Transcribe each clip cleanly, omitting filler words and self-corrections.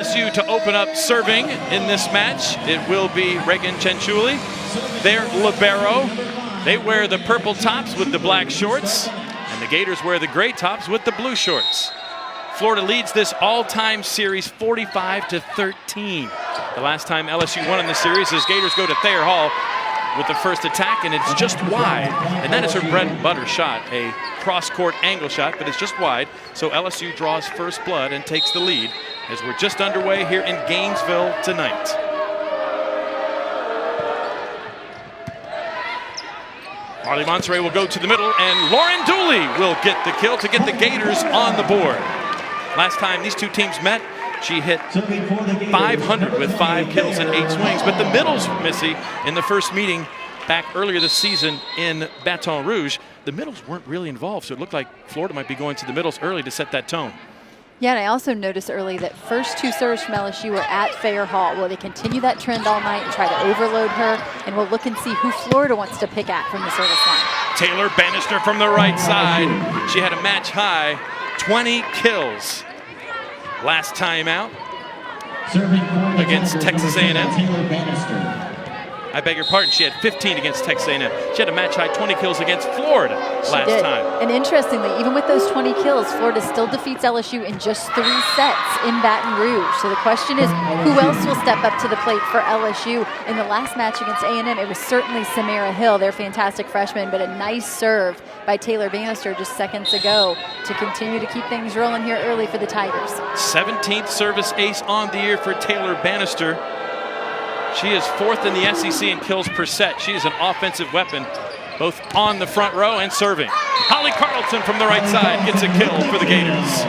LSU to open up serving in this match. It will be Reagan Chenchuli. They're libero. They wear the purple tops with the black shorts, and the Gators wear the gray tops with the blue shorts. Florida leads this all-time series 45-13. The last time LSU won in the series is Gators go to Thayer Hall with the first attack, and it's just wide. And that is her bread and butter shot, a cross-court angle shot, but it's just wide. So LSU draws first blood and takes the lead as we're just underway here in Gainesville tonight. Marley Monterey will go to the middle, and Lauren Dooley will get the kill to get the Gators on the board. Last time these two teams met, she hit 500 with 5 kills and 8 swings. But the middles, Missy, in the first meeting back earlier this season in Baton Rouge, the middles weren't really involved. So it looked like Florida might be going to the middles early to set that tone. Yeah, and I also noticed early that first 2 serves from LSU were at Thayer Hall. Will they continue that trend all night and try to overload her? And we'll look and see who Florida wants to pick at from the service line. Taylor Bannister from the right side. She had a match high 20 kills last time out against Texas A&M. I beg your pardon, she had 15 against Texas A&M. She had a match high 20 kills against Florida last time. And interestingly, even with those 20 kills, Florida still defeats LSU in just 3 sets in Baton Rouge. So the question is, who else will step up to the plate for LSU? In the last match against A&M, it was certainly Samara Hill, their fantastic freshman, but a nice serve by Taylor Bannister just seconds ago to continue to keep things rolling here early for the Tigers. 17th service ace on the year for Taylor Bannister. She is 4th in the SEC in kills per set. She is an offensive weapon, both on the front row and serving. Holly Carlton from the right side gets a kill for the Gators.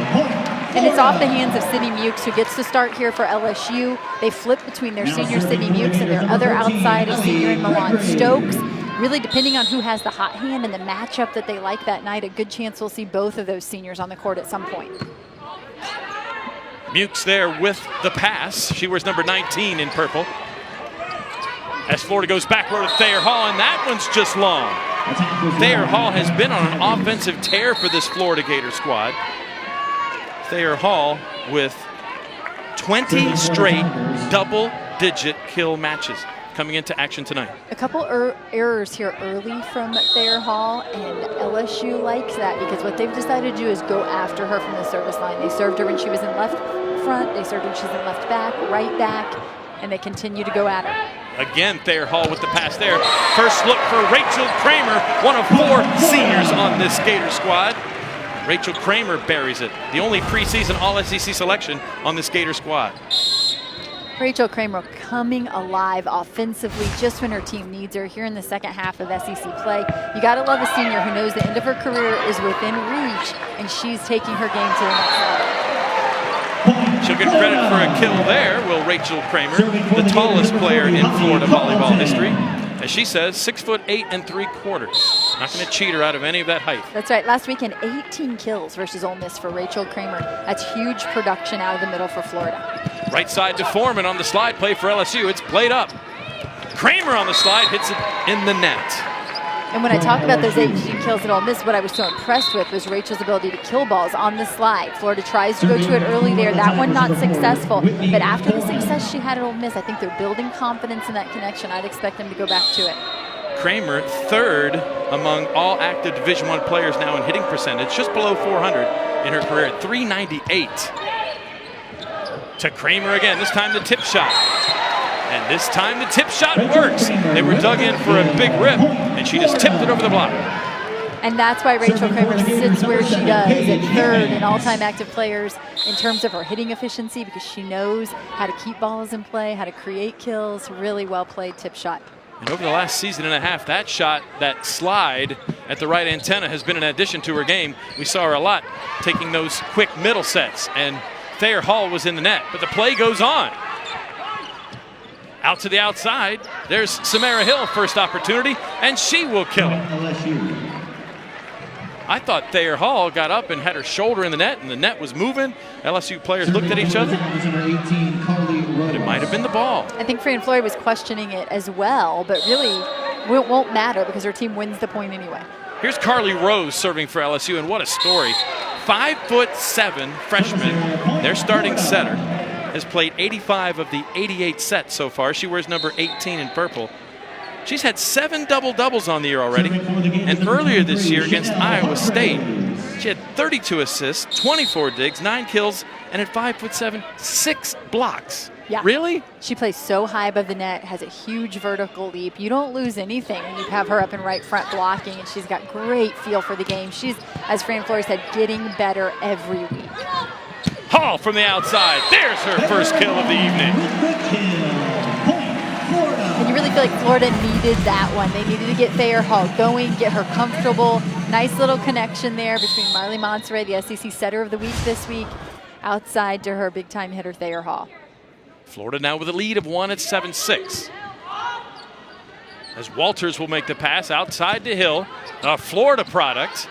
And it's off the hands of Sydney Mukes, who gets to start here for LSU. They flip between their senior Sydney Mukes and their other outside senior in Milan Stokes. Really, depending on who has the hot hand and the matchup that they like that night, a good chance we'll see both of those seniors on the court at some point. Mukes there with the pass. She wears number 19 in purple. As Florida goes back row to Thayer Hall, and that one's just long. Thayer Hall has been on an offensive tear for this Florida Gator squad. Thayer Hall with 20 straight double-digit kill matches coming into action tonight. A couple errors here early from Thayer Hall, and LSU likes that because what they've decided to do is go after her from the service line. They served her when she was in left front, they served her when she was in left back, right back, and they continue to go at her. Again, Thayer Hall with the pass there. First look for Rachel Kramer, one of 4 seniors on this Gator squad. Rachel Kramer buries it. The only preseason All-SEC selection on this Gator squad. Rachel Kramer coming alive offensively just when her team needs her here in the second half of SEC play. You got to love a senior who knows the end of her career is within reach, and she's taking her game to the next level. She'll get credit for a kill there, will Rachel Kramer, the tallest player in Florida volleyball history. As she says, 6'8" 3/4. Not going to cheat her out of any of that height. That's right. Last weekend, 18 kills versus Ole Miss for Rachel Kramer. That's huge production out of the middle for Florida. Right side to Foreman on the slide play for LSU. It's played up. Kramer on the slide hits it in the net. And when I talk about those 18 kills at Ole Miss, what I was so impressed with was Rachel's ability to kill balls on the slide. Florida tries to go to it early there. That one not successful. But after the success she had at Ole Miss, I think they're building confidence in that connection. I'd expect them to go back to it. Kramer, 3rd among all active Division I players now in hitting percentage, just below 400 in her career at 398. To Kramer again, this time the tip shot. And this time the tip shot works. They were dug in for a big rip, and she just tipped it over the block. And that's why Rachel Kramer sits where she does at 3rd in all-time active players in terms of her hitting efficiency, because she knows how to keep balls in play, how to create kills. Really well-played tip shot. And over the last season and a half, that shot, that slide at the right antenna has been an addition to her game. We saw her a lot taking those quick middle sets, and Thayer Hall was in the net, but the play goes on. Out to the outside, there's Samara Hill, first opportunity, and she will kill it. I thought Thayer Hall got up and had her shoulder in the net, and the net was moving. LSU players looked at each other, but it might have been the ball. I think Fran Floyd was questioning it as well, but really it won't matter because her team wins the point anyway. Here's Carly Rose serving for LSU, and what a story. 5'7" freshman, their starting setter. has played 85 of the 88 sets so far. She wears number 18 in purple. She's had 7 double-doubles on the year already. And earlier this year against Iowa State, she had 32 assists, 24 digs, 9 kills, and at 5'7", 6 blocks. Yeah. Really? She plays so high above the net, has a huge vertical leap. You don't lose anything when you have her up in right front blocking, and she's got great feel for the game. She's, as Fran Flores said, getting better every week. Hall from the outside. There's her first kill of the evening. And you really feel like Florida needed that one. They needed to get Thayer Hall going, get her comfortable. Nice little connection there between Marley Monserrat, the SEC setter of the week this week, outside to her big-time hitter, Thayer Hall. Florida now with a lead of 1 at 7-6. As Walters will make the pass outside to Hill, a Florida product.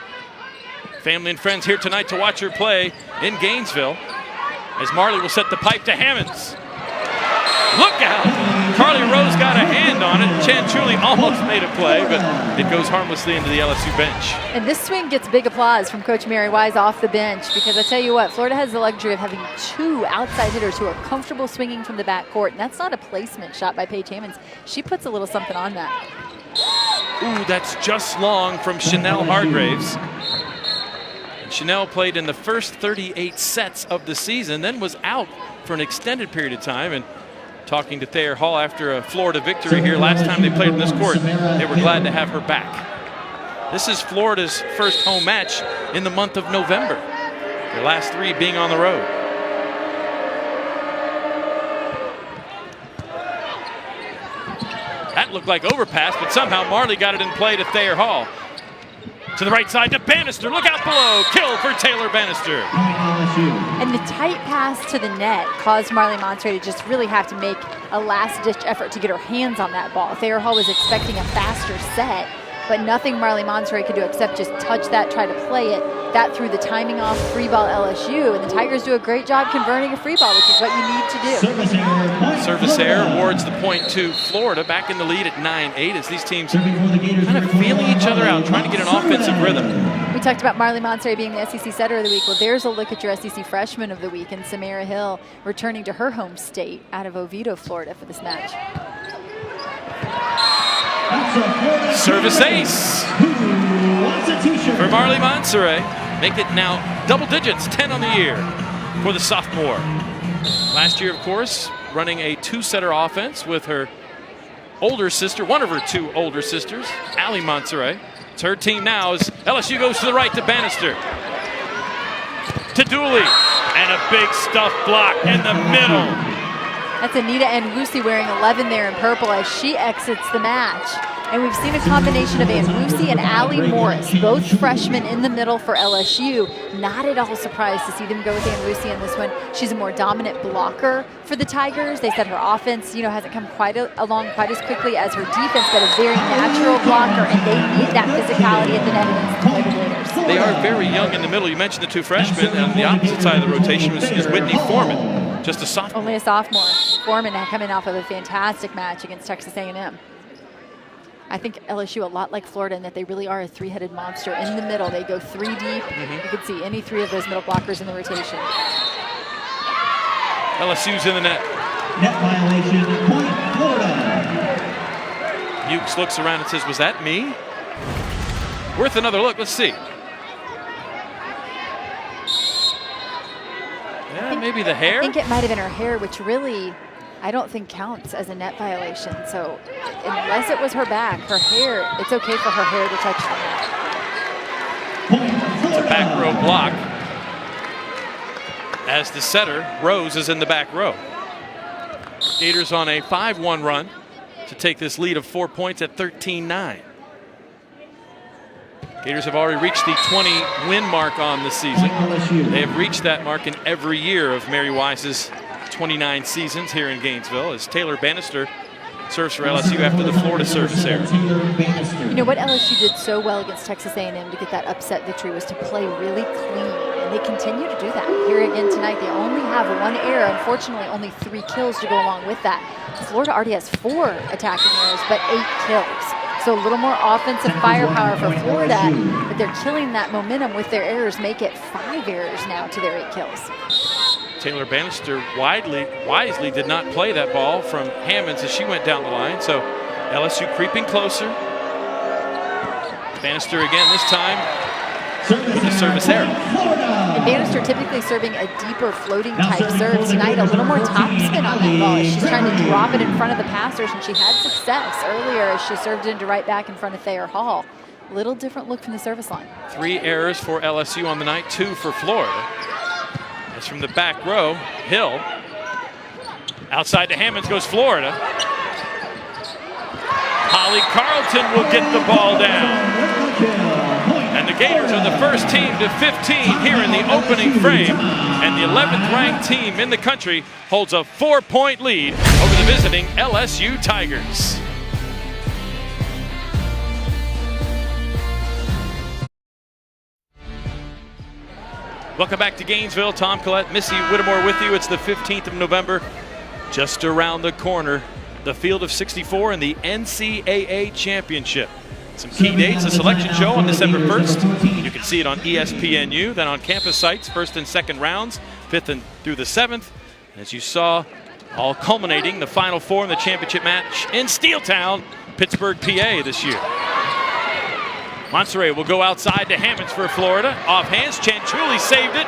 Family and friends here tonight to watch her play in Gainesville. As Marley will set the pipe to Hammonds. Look out! Carly Rose got a hand on it. Chanchuli almost made a play, but it goes harmlessly into the LSU bench. And this swing gets big applause from Coach Mary Wise off the bench, because I tell you what, Florida has the luxury of having 2 outside hitters who are comfortable swinging from the backcourt, and that's not a placement shot by Paige Hammonds. She puts a little something on that. Ooh, that's just long from Chanel Hargraves. And Chanel played in the first 38 sets of the season, then was out for an extended period of time. And talking to Thayer Hall after a Florida victory here last time they played in this court, they were glad to have her back. This is Florida's first home match in the month of November, their last 3 being on the road. That looked like overpass, but somehow Marley got it in play to Thayer Hall. To the right side to Bannister. Look out below. Kill for Taylor Bannister. And the tight pass to the net caused Marley Monserrat to just really have to make a last-ditch effort to get her hands on that ball. Thayer Hall was expecting a faster set, but nothing Marley Monserrat could do except just touch that, try to play it. That threw the timing off, free ball LSU, and the Tigers do a great job converting a free ball, which is what you need to do. Service error awards the point to Florida, back in the lead at 9-8 as these teams kind of feeling each other out, trying to get an offensive rhythm. We talked about Marley Monserrat being the SEC setter of the week. Well, there's a look at your SEC freshman of the week, and Samara Hill returning to her home state out of Oviedo, Florida for this match. Service ace for Marley Monserrat. Make it now double digits, 10 on the year for the sophomore. Last year, of course, running a 2-setter offense with her older sister, one of her 2 older sisters, Allie Monserrat. It's her team now as LSU goes to the right to Bannister. To Dooley, and a big stuff block in the middle. That's Anita Anwusi wearing 11 there in purple as she exits the match. And we've seen a combination of Anwusi and Allie Morris, both freshmen in the middle for LSU. Not at all surprised to see them go with Anwusi in this one. She's a more dominant blocker for the Tigers. They said her offense, hasn't come along quite as quickly as her defense, but a very natural blocker, and they need that physicality at the net against the Lady Gators. They are very young in the middle. You mentioned the 2 freshmen, and on the opposite side of the rotation is Whitney Foreman, just a sophomore. Only a sophomore. Foreman coming off of a fantastic match against Texas A&M. I think LSU a lot like Florida in that they really are a 3-headed monster in the middle. They go 3 deep. You could see any 3 of those middle blockers in the rotation. LSU's in the net. Net violation, point Florida. Ukes looks around and says, was that me? Worth another look. Let's see. Yeah, maybe the hair? I think it might have been her hair, which really I don't think counts as a net violation. So unless it was her back, her hair, it's okay for her hair to touch the net. It's a back row block. As the setter, Rose, is in the back row. Gators on a 5-1 run to take this lead of 4 points at 13-9. Gators have already reached the 20-win mark on the season. They have reached that mark in every year of Mary Wise's 29 seasons here in Gainesville as Taylor Bannister serves for LSU after the Florida service error. You know what LSU did so well against Texas A&M to get that upset victory was to play really clean, and they continue to do that. Here again tonight, they only have 1 error. Unfortunately, only 3 kills to go along with that. Florida already has 4 attacking errors, but 8 kills. So a little more offensive firepower for Florida, but they're killing that momentum with their errors, make it 5 errors now to their 8 kills. Taylor Bannister wisely did not play that ball from Hammonds as she went down the line. So LSU creeping closer. Bannister again this time. The service error. And Bannister typically serving a deeper floating type serve. Tonight a little more topspin on that ball. She's trying to drop it in front of the passers, and she had success earlier as she served it into right back in front of Thayer Hall. Little different look from the service line. 3 errors for LSU on the night, 2 for Florida. As from the back row, Hill. Outside to Hammonds goes Florida. Holly Carlton will get the ball down. And the Gators are the first team to 15 here in the opening frame. And the 11th ranked team in the country holds a 4-point lead over the visiting LSU Tigers. Welcome back to Gainesville. Tom Collette, Missy Whittemore with you. It's the 15th of November, just around the corner. The field of 64 in the NCAA Championship. Some key dates, the selection show on December 1st. You can see it on ESPNU, then on campus sites, first and second rounds, 5th and through the 7th. As you saw, all culminating the Final Four in the championship match in Steeltown, Pittsburgh, PA this year. Monserrat will go outside to Hammonds for Florida. Off hands, Chanchuli saved it.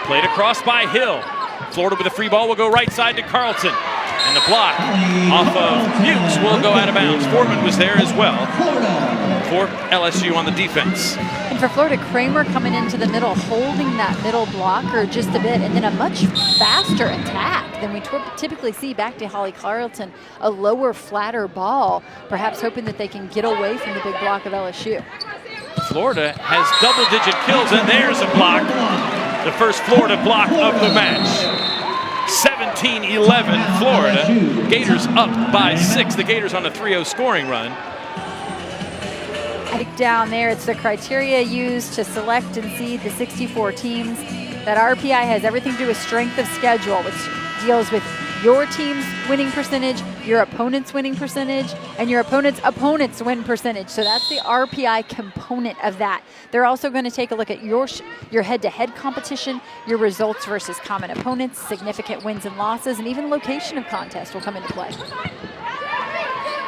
Played across by Hill. Florida with a free ball will go right side to Carlton. And the block off of Mukes will go out of bounds. Foreman was there as well for LSU on the defense. And for Florida, Kramer coming into the middle, holding that middle blocker just a bit, and then a much faster attack than we typically see back to Holly Carlton. A lower, flatter ball, perhaps hoping that they can get away from the big block of LSU. Florida has double-digit kills, and there's a block. The first Florida block of the match. 17-11 Florida. Gators up by 6. The Gators on a 3-0 scoring run. I think down there it's the criteria used to select and seed the 64 teams. That RPI has everything to do with strength of schedule, which deals with your team's winning percentage, your opponent's winning percentage, and your opponent's win percentage. So that's the RPI component of that. They're also going to take a look at your head-to-head competition, your results versus common opponents, significant wins and losses, and even location of contest will come into play.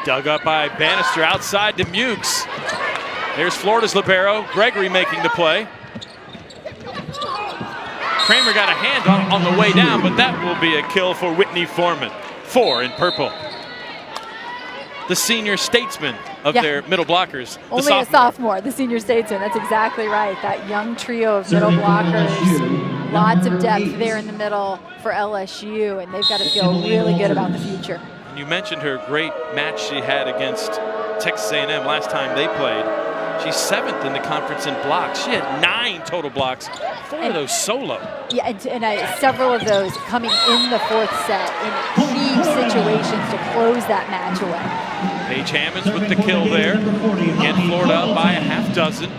Dug up by Bannister outside to Mukes. There's Florida's libero, Gregory making the play. Kramer got a hand on the way down, but that will be a kill for Whitney Foreman. 4 in purple. The senior statesman of their middle blockers. Only a sophomore, the senior statesman. That's exactly right. That young trio of middle blockers. Lots of depth there in the middle for LSU, and they've got to feel really good about the future. And you mentioned her great match she had against Texas A&M last time they played. She's 7th in the conference in blocks. She had 9 total blocks, 4 of those solo. Yeah, and several of those coming in the 4th set in key situations to close that match away. Paige Hammonds with the kill there. Again, Florida up by a half dozen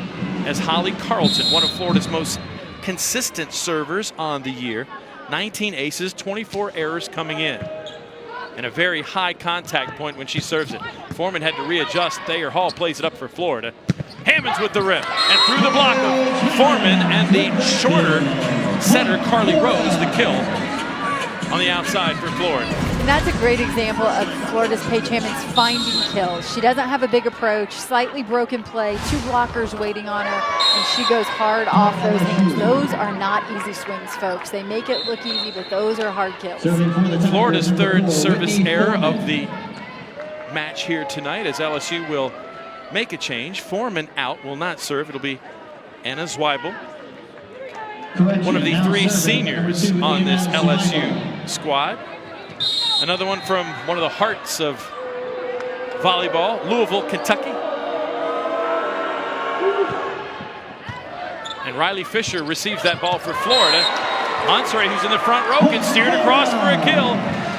as Holly Carlton, one of Florida's most consistent servers on the year. 19 aces, 24 errors coming in. And a very high contact point when she serves it. Foreman had to readjust. Thayer Hall plays it up for Florida. Hammonds with the rip, and through the block of Foreman and the shorter setter Carly Rose, the kill on the outside for Florida. And that's a great example of Florida's Paige Hammonds finding kills. She doesn't have a big approach, slightly broken play, 2 blockers waiting on her, and she goes hard off those hands. Those are not easy swings, folks. They make it look easy, but those are hard kills. Florida's 3rd service error of the match here tonight as LSU will make a change. Foreman out, will not serve. It'll be Anna Zweibel, one of the 3 seniors on this LSU squad. Another one from one of the hearts of volleyball, Louisville, Kentucky. And Riley Fisher receives that ball for Florida. Monserrat, who's in the front row, gets steered across for a kill.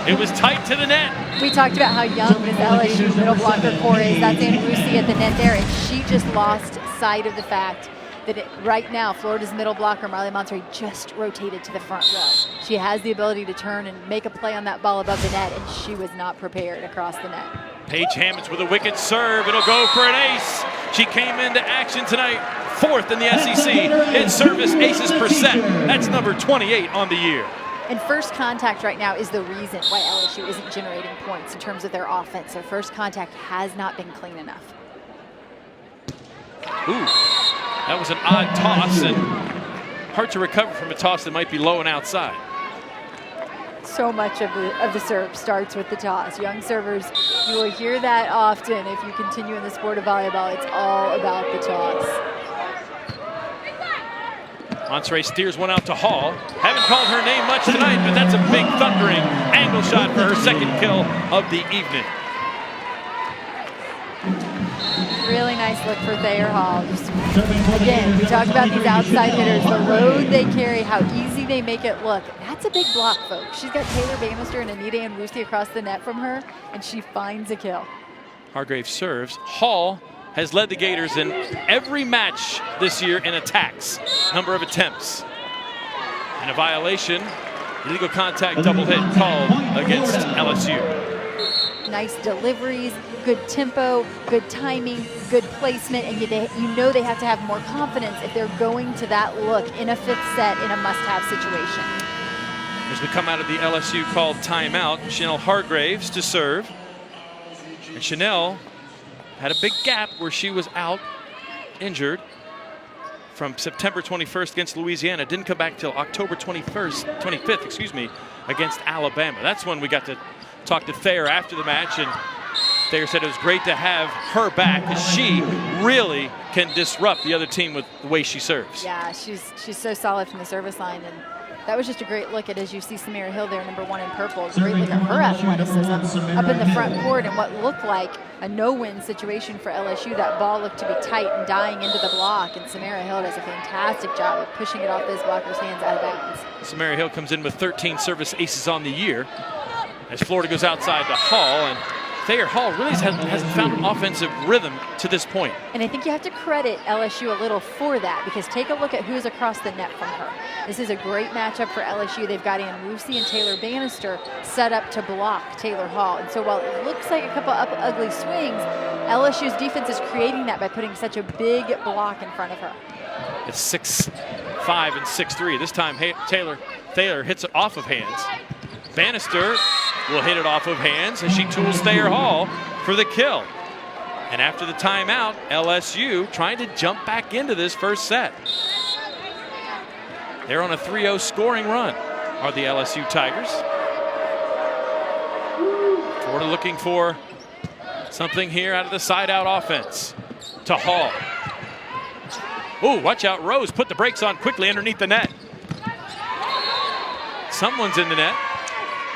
It was tight to the net. We talked about how young this LSU middle blocker core is. That's Ann Rusi at the net there, and she just lost sight of the fact that right now Florida's middle blocker, Marley Monserrat, just rotated to the front row. She has the ability to turn and make a play on that ball above the net, and she was not prepared across the net. Paige Hammonds with a wicked serve. It'll go for an ace. She came into action tonight, 4th in the SEC in service aces per set. That's number 28 on the year. And first contact right now is the reason why LSU isn't generating points in terms of their offense. Their first contact has not been clean enough. Ooh, that was an odd toss, and hard to recover from a toss that might be low and outside. So much of the serve starts with the toss. Young servers, you will hear that often if you continue in the sport of volleyball. It's all about the toss. Monserrat steers one out to Hall. Haven't called her name much tonight, but that's a big thundering angle shot for her second kill of the evening. Really nice look for Thayer Hall. Just, again, we talk about these outside hitters, the load they carry, how easy they make it look. That's a big block, folks. She's got Taylor Bannister and Anita Anwusi across the net from her, and she finds a kill. Hargrave serves. Hall has led the Gators in every match this year in attacks, number of attempts. And a violation, illegal contact double hit called against LSU. Nice deliveries, good tempo, good timing, good placement, and you know they have to have more confidence if they're going to that look in a fifth set in a must-have situation. As we come out of the LSU called timeout, Chanel Hargraves to serve. And Chanel had a big gap where she was out, injured, from September 21st against Louisiana. Didn't come back till October 25th, excuse me, against Alabama. That's when we got to talk to Thayer after the match, and Thayer said it was great to have her back because she really can disrupt the other team with the way she serves. Yeah, she's so solid from the service line, and that was just a great look at, as you see Samira Hill there, number 1 in purple. Great look at her athleticism up in the front court and what looked like a no-win situation for LSU. That ball looked to be tight and dying into the block, and Samira Hill does a fantastic job of pushing it off those blockers' hands out of bounds. Samira Hill comes in with 13 service aces on the year as Florida goes outside to Hall, and Thayer Hall really hasn't found an offensive rhythm to this point. And I think you have to credit LSU a little for that, because take a look at who's across the net from her. This is a great matchup for LSU. They've got Anwusi and Taylor Bannister set up to block Taylor Hall. And so while it looks like a couple of ugly swings, LSU's defense is creating that by putting such a big block in front of her. It's 6-5 and 6-3. This time Thayer hits it off of hands. Bannister will hit it off of hands as she tools Thayer Hall for the kill. And after the timeout, LSU trying to jump back into this first set. They're on a 3-0 scoring run, are the LSU Tigers. Florida looking for something here out of the side-out offense. To Hall. Ooh, watch out, Rose put the brakes on quickly underneath the net. Someone's in the net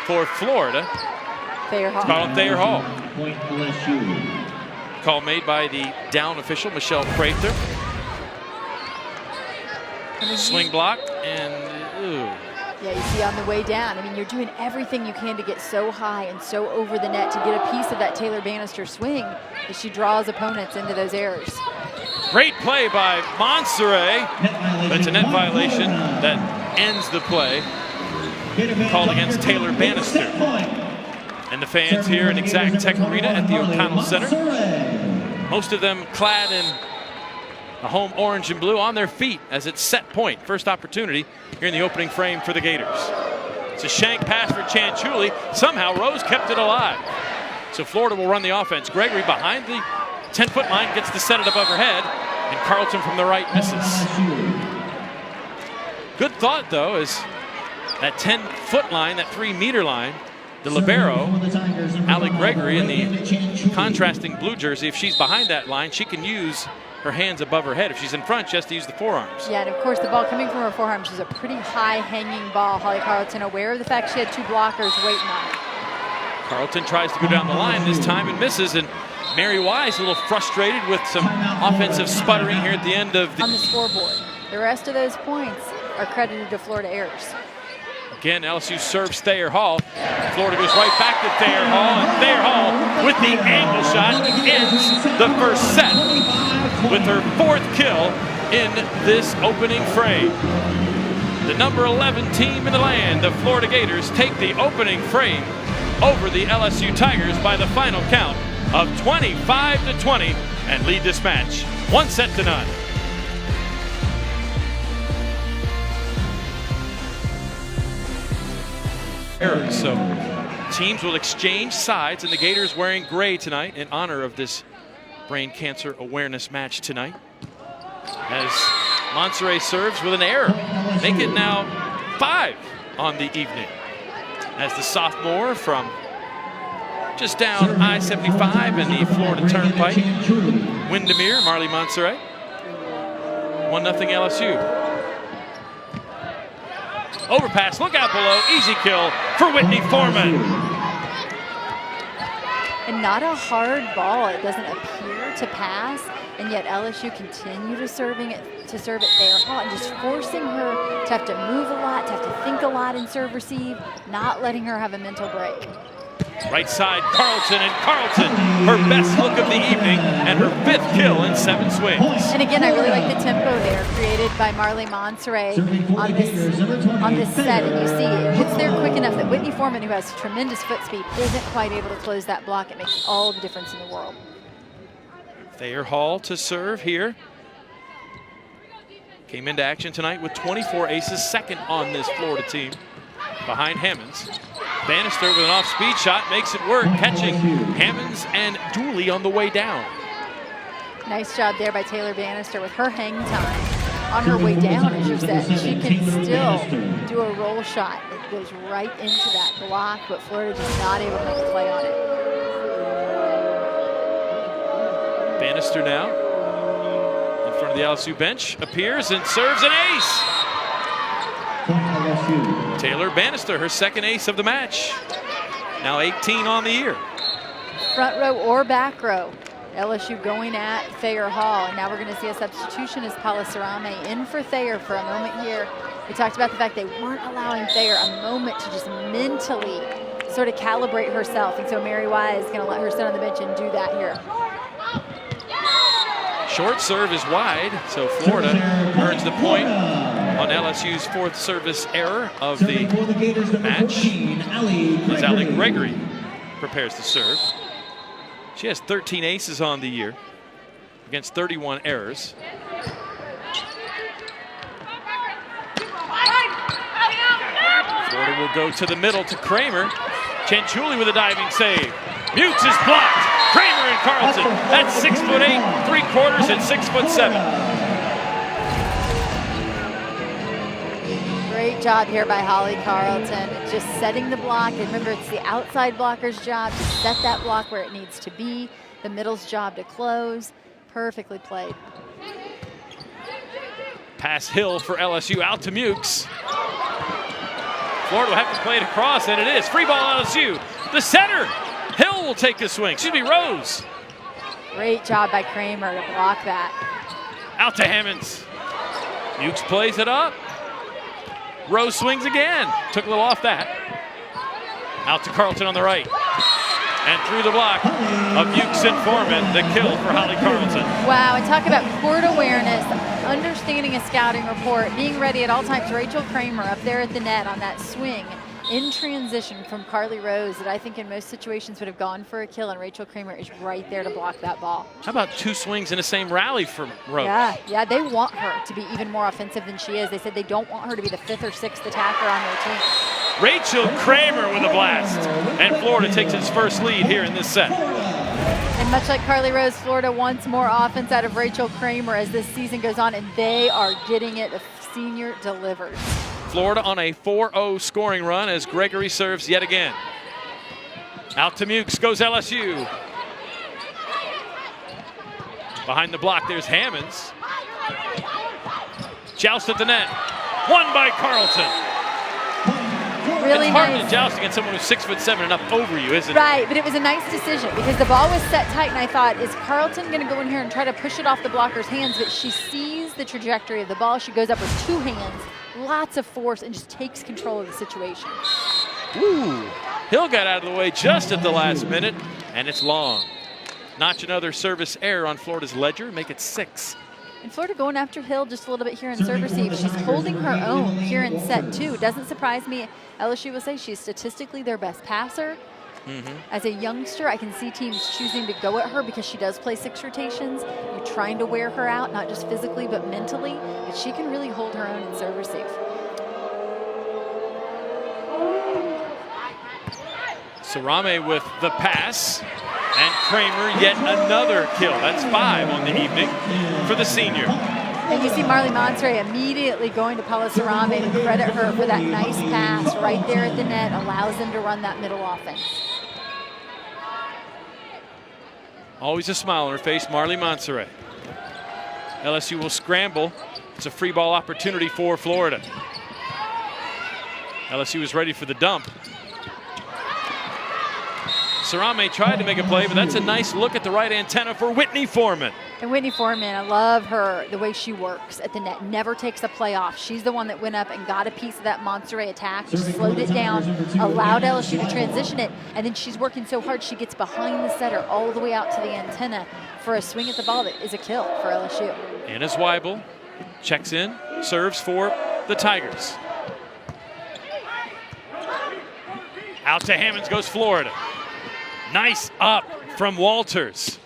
for Florida. Thayer Hall. Call on Thayer Hall. Point LSU. Call made by the down official, Michelle Prather. Swing block, and ooh. Yeah, you see on the way down, I mean, you're doing everything you can to get so high and so over the net to get a piece of that Taylor Bannister swing as she draws opponents into those errors. Great play by Monserrat. But it's a net violation that ends the play. Called against Taylor Bannister. And the fans here in Exact Tech Arena at the O'Connell Center. Most of them clad in the home orange and blue on their feet as it's set point. First opportunity here in the opening frame for the Gators. It's a shank pass for Chanchuli. Somehow Rose kept it alive. So Florida will run the offense. Gregory behind the 10-foot line gets to set it above her head. And Carlton from the right misses. Good thought, though, is that 10-foot line, that 3-meter line, the libero, Allie Gregory, in the contrasting blue jersey, if she's behind that line, she can use her hands above her head. If she's in front, she has to use the forearms. Yeah, and of course, the ball coming from her forearms is a pretty high-hanging ball. Holly Carlton aware of the fact she had 2 blockers waiting on her. Carlton tries to go down the line this time and misses, and Mary Wise a little frustrated with some offensive sputtering here at the end of on the scoreboard. The rest of those points are credited to Florida errors. Again, LSU serves Thayer Hall. Florida goes right back to Thayer Hall, and Thayer Hall with the angle shot ends the first set with her 4th kill in this opening frame. The number 11 team in the land, the Florida Gators, take the opening frame over the LSU Tigers by the final count of 25-20 and lead this match 1-0. errors. So teams will exchange sides, and the Gators wearing gray tonight in honor of this brain cancer awareness match tonight. As Monserrat serves with an error, make it now 5 on the evening. As the sophomore from just down I-75 in the Florida Turnpike, Windermere, Marley Monserrat. 1-0 LSU. Overpass, look out below, easy kill for Whitney Foreman. And not a hard ball. It doesn't appear to pass, and yet LSU continue to serve it there hot and just forcing her to have to move a lot, to have to think a lot in serve receive, not letting her have a mental break. Right side, Carlton, and Carlton, her best look of the evening and her 5th kill in 7 swings. And again, I really like the tempo there created by Marley Monserrat on this set. And you see it gets there quick enough that Whitney Foreman, who has tremendous foot speed, isn't quite able to close that block. It makes all the difference in the world. Thayer Hall to serve here. Came into action tonight with 24 aces, 2nd on this Florida team, behind Hammonds. Bannister with an off-speed shot makes it work, catching Hammonds and Dooley on the way down. Nice job there by Taylor Bannister with her hang time on her way down, as you said. She can still do a roll shot that goes right into that block, but Florida just not able to make a play on it. Bannister now in front of the LSU bench, appears and serves an ace. Taylor Bannister, her 2nd ace of the match. Now 18 on the year. Front row or back row. LSU going at Thayer Hall, and now we're going to see a substitution as Palasarame in for Thayer for a moment here. We talked about the fact they weren't allowing Thayer a moment to just mentally sort of calibrate herself, and so Mary Wise is going to let her sit on the bench and do that here. Short serve is wide, so Florida earns the point on LSU's 4th service error of the match. As Allie Gregory prepares to serve. She has 13 aces on the year against 31 errors. Florida will go to the middle to Kramer. Chanchuli with a diving save. Mutes is blocked. Kramer and Carlton. That's 6'8", 3/4 and 6'7". Great job here by Holly Carlton, just setting the block. And remember, it's the outside blocker's job to set that block where it needs to be. The middle's job to close. Perfectly played. Pass Hill for LSU out to Mukes. Florida will have to play it across, and it is. Free ball LSU. The center. Hill will take the swing. Excuse me, Rose. Great job by Kramer to block that. Out to Hammonds. Mukes plays it up. Rose swings again. Took a little off that. Out to Carlton on the right. And through the block of Mukes and Foreman, the kill for Holly Carlton. Wow, and talk about court awareness, understanding a scouting report, being ready at all times. Rachel Kramer up there at the net on that swing in transition from Carly Rose that I think in most situations would have gone for a kill, and Rachel Kramer is right there to block that ball. How about 2 swings in the same rally for Rose? Yeah, they want her to be even more offensive than she is. They said they don't want her to be the 5th or 6th attacker on their team. Rachel Kramer with a blast. And Florida takes its first lead here in this set. And much like Carly Rose, Florida wants more offense out of Rachel Kramer as this season goes on, and they are getting it. The senior delivers. Florida on a 4-0 scoring run as Gregory serves yet again. Out to Mukes goes LSU. Behind the block, there's Hammonds. Joust at the net. Won by Carlton. Really it's hard nice. to joust against someone who's 6'7" and up over you, isn't it? Right, but it was a nice decision because the ball was set tight, and I thought, is Carlton going to go in here and try to push it off the blocker's hands? But she sees the trajectory of the ball. She goes up with 2 hands, lots of force, and just takes control of the situation. Ooh, Hill got out of the way just at the last minute, and it's long. Notch another service error on Florida's ledger, make it 6. And Florida going after Hill just a little bit here in serve receive. She's holding her own here in set 2. Doesn't surprise me. LSU will say she's statistically their best passer. As a youngster, I can see teams choosing to go at her because she does play 6 rotations. You're trying to wear her out, not just physically, but mentally. But she can really hold her own in serve receive. Sarame with the pass, and Kramer yet another kill. That's 5 on the evening for the senior. And you see Marley Montre immediately going to Paula Sarame to credit her for that nice pass right there at the net, allows them to run that middle offense. Always a smile on her face, Marley Monserrat. LSU will scramble. It's a free ball opportunity for Florida. LSU is ready for the dump. Sarame tried to make a play, but that's a nice look at the right antenna for Whitney Foreman. And Whitney Foreman, I love her, the way she works at the net, never takes a play off. She's the one that went up and got a piece of that Monterey attack, just slowed it down, allowed LSU to transition it, and then she's working so hard she gets behind the setter all the way out to the antenna for a swing at the ball that is a kill for LSU. Anna Zweibel checks in, serves for the Tigers. Out to Hammonds goes Florida. Nice up from Walters.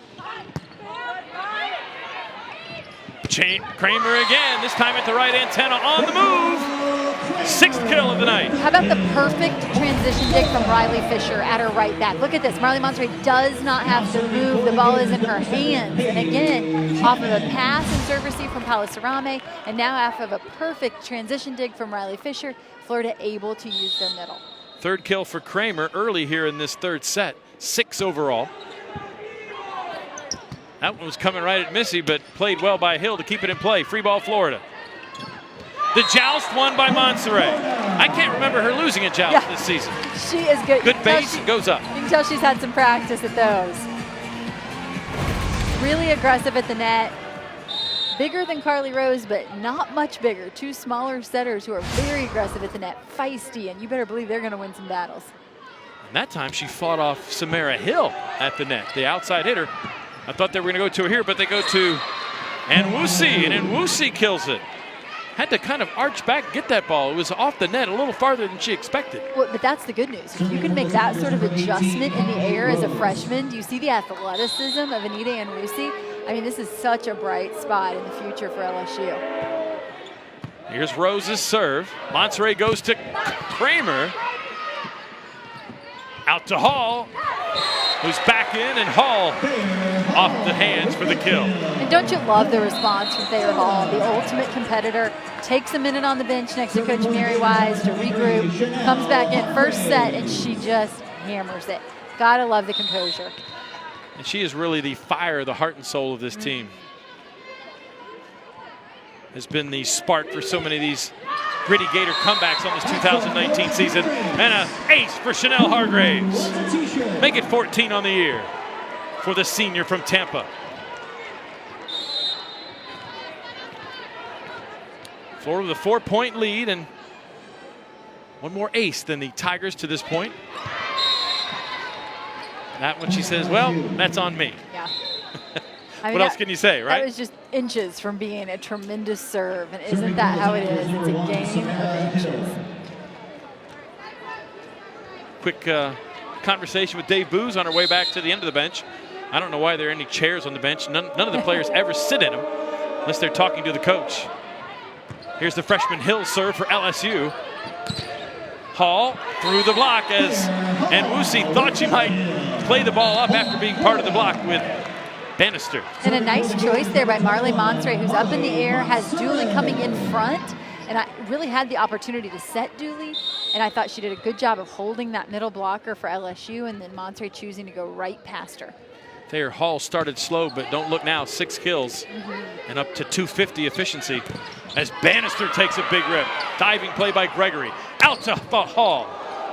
Kramer again, this time at the right antenna, on the move. 6th kill of the night. How about the perfect transition dig from Riley Fisher at her right back? Look at this, Marley Monterey does not have to move. The ball is in her hands. And again, off of a pass and serve receive from Paula Sarame, and now off of a perfect transition dig from Riley Fisher, Florida able to use their middle. 3rd kill for Kramer early here in this 3rd set, 6 overall. That one was coming right at Missy, but played well by Hill to keep it in play. Free ball, Florida. The joust won by Monserrat. I can't remember her losing a joust this season. She is good. Good base, goes up. You can tell she's had some practice at those. Really aggressive at the net. Bigger than Carly Rose, but not much bigger. 2 smaller setters who are very aggressive at the net, feisty, and you better believe they're going to win some battles. And that time she fought off Samara Hill at the net, the outside hitter. I thought they were going to go to her here, but they go to Nwusi, and Nwusi kills it. Had to kind of arch back, get that ball. It was off the net a little farther than she expected. Well, but that's the good news. If you can make that sort of adjustment in the air as a freshman, do you see the athleticism of Anita Nwusi? I mean, this is such a bright spot in the future for LSU. Here's Rose's serve. Monterey goes to Kramer. Out to Hall, who's back in, and Hall off the hands for the kill. And don't you love the response from Thayer Hall, the ultimate competitor, takes a minute on the bench next to Coach Mary Wise to regroup, comes back in first set, and she just hammers it. Gotta love the composure. And she is really the fire, the heart and soul of this team. Has been the spark for so many of these gritty Gator comebacks on this 2019 season. And an ace for Chanel Hargraves. Make it 14 on the year for the senior from Tampa. Florida with a 4-point lead and one more ace than the Tigers to this point. That one she says, well, that's on me. Yeah. What else can you say, right? That was just inches from being a tremendous serve, and isn't that how it is? It's a game of inches. Quick conversation with Dave Booz on our way back to the end of the bench. I don't know why there are any chairs on the bench. None of the players ever sit in them unless they're talking to the coach. Here's the freshman Hill serve for LSU. Hall through the block as Nwusi thought she might play the ball up after being part of the block with Bannister. And a nice choice there by Marley Montre, who's up in the air, has Dooley coming in front, and I really had the opportunity to set Dooley, and I thought she did a good job of holding that middle blocker for LSU, and then Montre choosing to go right past her. Thayer Hall started slow, but don't look now, 6 kills and up to 250 efficiency as Bannister takes a big rip. Diving play by Gregory. Out to Hall.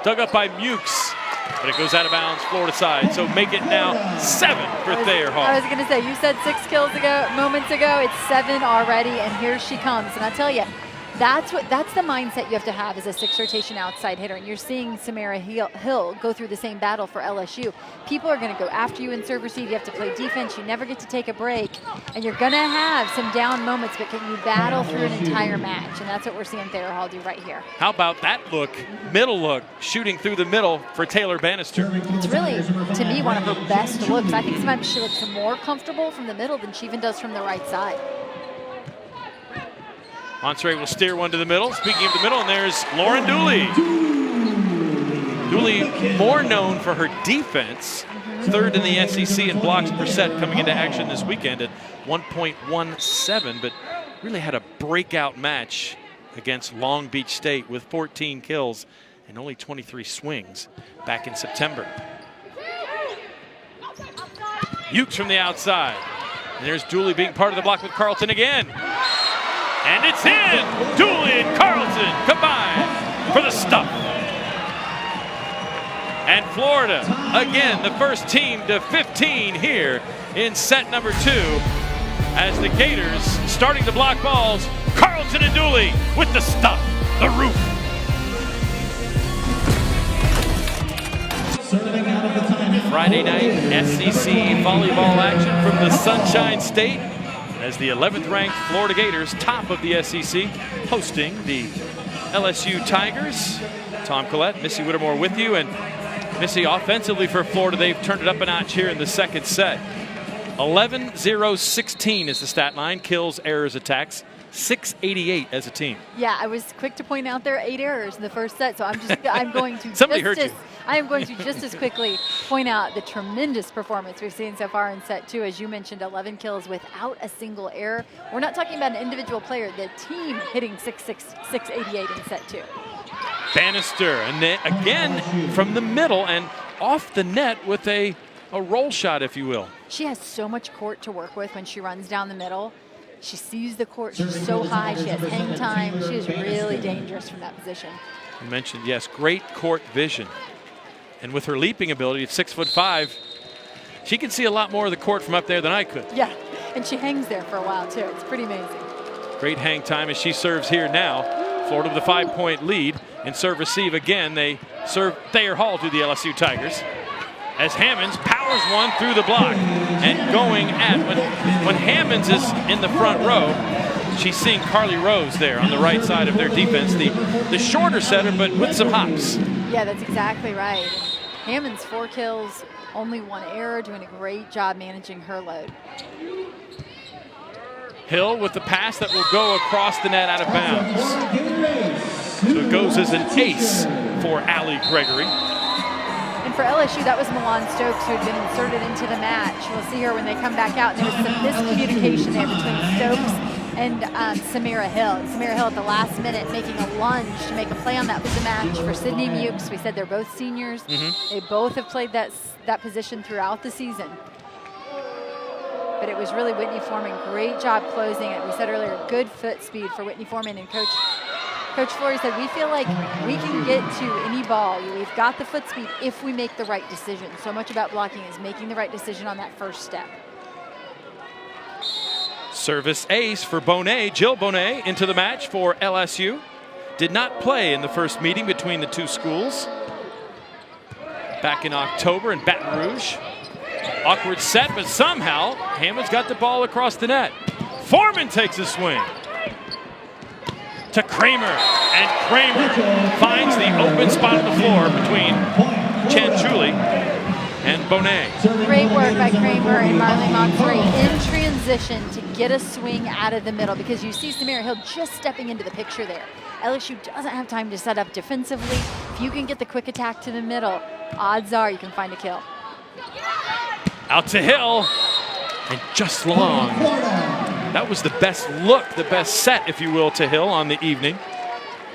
Dug up by Mukes, but it goes out of bounds, Florida side. So make it now 7 for Thayer Hall. I was going to say, you said 6 kills moments ago. It's 7 already, and here she comes. And I tell you, that's the mindset you have to have as a 6 rotation outside hitter. And you're seeing Samara Hill go through the same battle for LSU. People are going to go after you in serve receive. You have to play defense. You never get to take a break. And you're going to have some down moments, but can you battle through an entire match? And that's what we're seeing Thayer Hall do right here. How about that look, middle look, shooting through the middle for Taylor Bannister. It's really, to me, one of her best looks. I think sometimes she looks more comfortable from the middle than she even does from the right side. Monterey will steer one to the middle. Speaking of the middle, and there's Lauren Dooley. Dooley more known for her defense, third in the SEC in blocks per set coming into action this weekend at 1.17, but really had a breakout match against Long Beach State with 14 kills and only 23 swings back in September. Ukes from the outside. And there's Dooley being part of the block with Carlton again. And it's in! Dooley and Carlton combine for the stuff. And Florida, again, the first team to 15 here in set number 2. As the Gators starting to block balls, Carlton and Dooley with the stuff, the roof. Friday night SEC volleyball action from the Sunshine State as the 11th ranked Florida Gators, top of the SEC, hosting the LSU Tigers. Tom Collette, Missy Whittemore with you, and Missy, offensively for Florida, they've turned it up a notch here in the second set. 11-0-16 is the stat line, kills, errors, attacks. 688 as a team. Yeah, I was quick to point out there are 8 errors in the first set, so I'm going to Somebody heard you. I am going to just as quickly point out the tremendous performance we've seen so far in set 2. As you mentioned, 11 kills without a single error. We're not talking about an individual player, the team hitting 688 in set 2. Bannister, and then again from the middle and off the net with a roll shot, if you will. She has so much court to work with when she runs down the middle. She sees the court, she's so high, she has hang time. She is really dangerous from that position. You mentioned, yes, great court vision. And with her leaping ability at 6'5", she can see a lot more of the court from up there than I could. Yeah, and she hangs there for a while too. It's pretty amazing. Great hang time as she serves here now. Florida with a 5-point lead. And serve receive again, they serve Thayer Hall to the LSU Tigers. As Hammonds powers one through the block and going at, when Hammonds is in the front row, she's seeing Carly Rose there on the right side of their defense, the shorter setter, but with some hops. Yeah, that's exactly right. Hammonds 4 kills, only 1 error, doing a great job managing her load. Hill with the pass that will go across the net out of bounds. So it goes as an ace for Allie Gregory. And for LSU, that was Milan Stokes, who had been inserted into the match. We'll see her when they come back out. And there was some miscommunication there between Stokes and Samira Hill. And Samira Hill at the last minute making a lunge to make a play on that was a match for Sydney Mukes. We said they're both seniors. They both have played that position throughout the season. But it was really Whitney Foreman. Great job closing it. We said earlier, good foot speed for Whitney Foreman. And Coach Flory said, we feel like we can get to any ball. We've got the foot speed if we make the right decision. So much about blocking is making the right decision on that first step. Service ace for Bonet. Jill Bonet into the match for LSU. Did not play in the first meeting between the two schools back in October in Baton Rouge. Awkward set, but somehow Hammond's got the ball across the net. Foreman takes a swing to Kramer, and Kramer finds the open spot on the floor between Chanchuli and Bonet. Great work by Kramer and Marley Monfrey in transition to get a swing out of the middle, because you see Samira Hill just stepping into the picture there. LSU doesn't have time to set up defensively. If you can get the quick attack to the middle, odds are you can find a kill. Out to Hill, and just long. That was the best look, the best set, if you will, to Hill on the evening.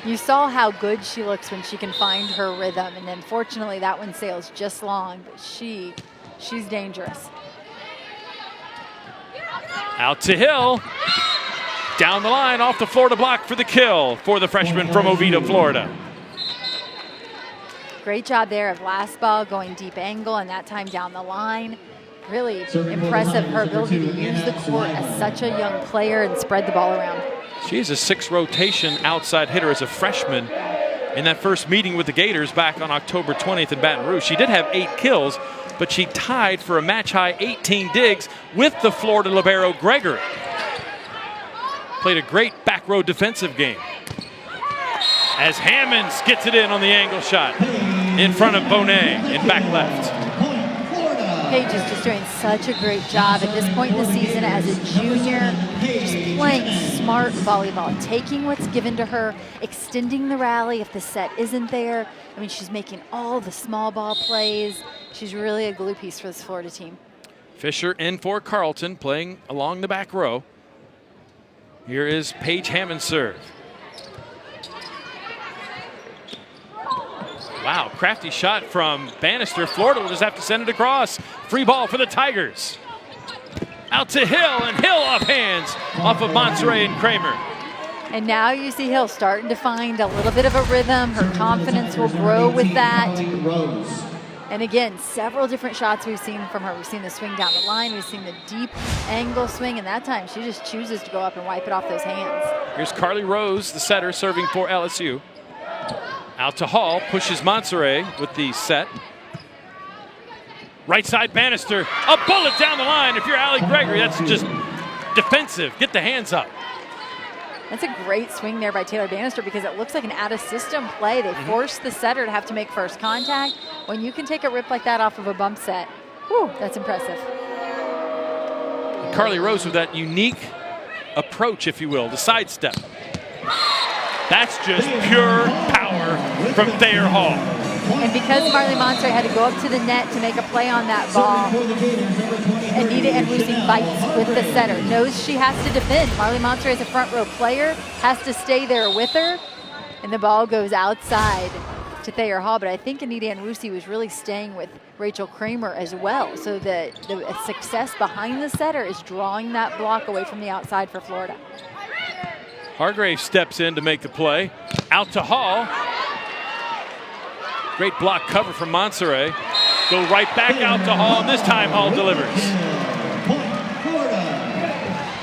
You saw how good she looks when she can find her rhythm, and then fortunately that one sails just long, but she's dangerous. Out to Hill. Down the line, off the Florida block for the kill for the freshman from Oviedo, Florida. Great job there of last ball going deep angle, and that time down the line. Really impressive, her ability to use the court as such a young player and spread the ball around. She is a 6 rotation outside hitter as a freshman. In that first meeting with the Gators back on October 20th in Baton Rouge, she did have 8 kills, but she tied for a match-high 18 digs with the Florida libero Gregory. Played a great back row defensive game. As Hammonds gets it in on the angle shot in front of Bonet in back left. Paige is just doing such a great job at this point in the season as a junior, just playing smart volleyball, taking what's given to her, extending the rally if the set isn't there. I mean, she's making all the small ball plays. She's really a glue piece for this Florida team. Fisher in for Carlton, playing along the back row. Here is Paige Hammond's serve. Wow, crafty shot from Bannister. Florida will just have to send it across. Free ball for the Tigers. Out to Hill, and Hill off hands off of Monterey and Kramer. And now you see Hill starting to find a little bit of a rhythm. Her confidence will grow with that. And again, several different shots we've seen from her. We've seen the swing down the line. We've seen the deep angle swing. And that time, she just chooses to go up and wipe it off those hands. Here's Carly Rose, the setter, serving for LSU. Out to Hall, pushes Monterey with the set. Right side Bannister, a bullet down the line. If you're Allie Gregory, that's just defensive. Get the hands up. That's a great swing there by Taylor Bannister because it looks like an out-of-system play. They force the setter to have to make first contact. When you can take a rip like that off of a bump set, whew, that's impressive. Carly Rose with that unique approach, if you will, the sidestep. That's just pure power from Thayer Hall. And because Marley Monterey had to go up to the net to make a play on that ball, Anita Nwusi bites with the setter, knows she has to defend. Marley Monterey is a front row player, has to stay there with her, and the ball goes outside to Thayer Hall. But I think Anita Nwusi was really staying with Rachel Kramer as well. So the success behind the setter is drawing that block away from the outside for Florida. Hargrave steps in to make the play. Out to Hall. Great block cover from Monterey. Go right back out to Hall, and this time Hall delivers.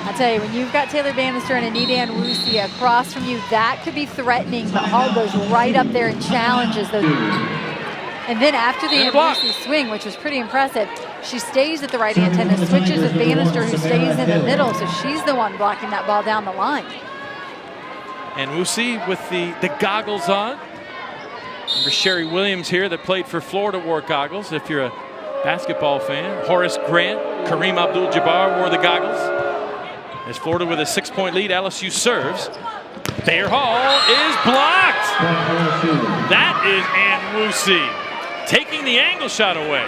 I'll tell you, when you've got Taylor Bannister and Anita Nwusi across from you, that could be threatening, but Hall goes right up there and challenges those. And then after the Nwusi swing, which was pretty impressive, she stays at the right antenna, switches with Bannister, who stays in the middle, so she's the one blocking that ball down the line. And Nwusi with the goggles on. Remember Sherry Williams here that played for Florida wore goggles, if you're a basketball fan. Horace Grant, Kareem Abdul-Jabbar wore the goggles. As Florida with a 6-point lead, LSU serves. Thayer Hall is blocked. That is Nwusi taking the angle shot away.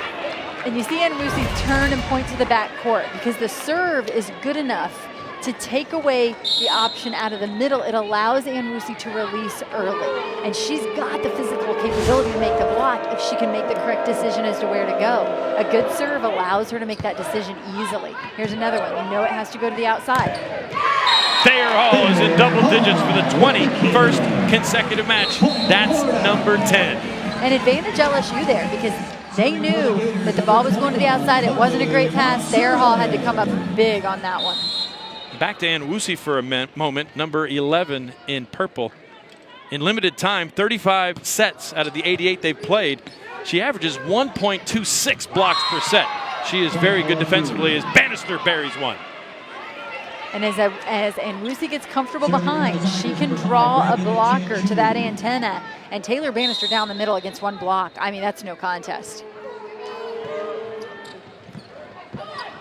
And you see Nwusi turn and point to the back court because the serve is good enough to take away the option out of the middle. It allows Nwusi to release early. And she's got the physical capability to make the block if she can make the correct decision as to where to go. A good serve allows her to make that decision easily. Here's another one. You know it has to go to the outside. Thayer Hall is in double digits for the 21st consecutive match. That's number 10. An advantage LSU there because they knew that the ball was going to the outside. It wasn't a great pass. Thayer Hall had to come up big on that one. Back to Nwusi for a moment, number 11 in purple. In limited time, 35 sets out of the 88 they've played. She averages 1.26 blocks per set. She is very good defensively as Bannister buries one. And as Nwusi gets comfortable behind, she can draw a blocker to that antenna. And Taylor Bannister down the middle against one block. I mean, that's no contest.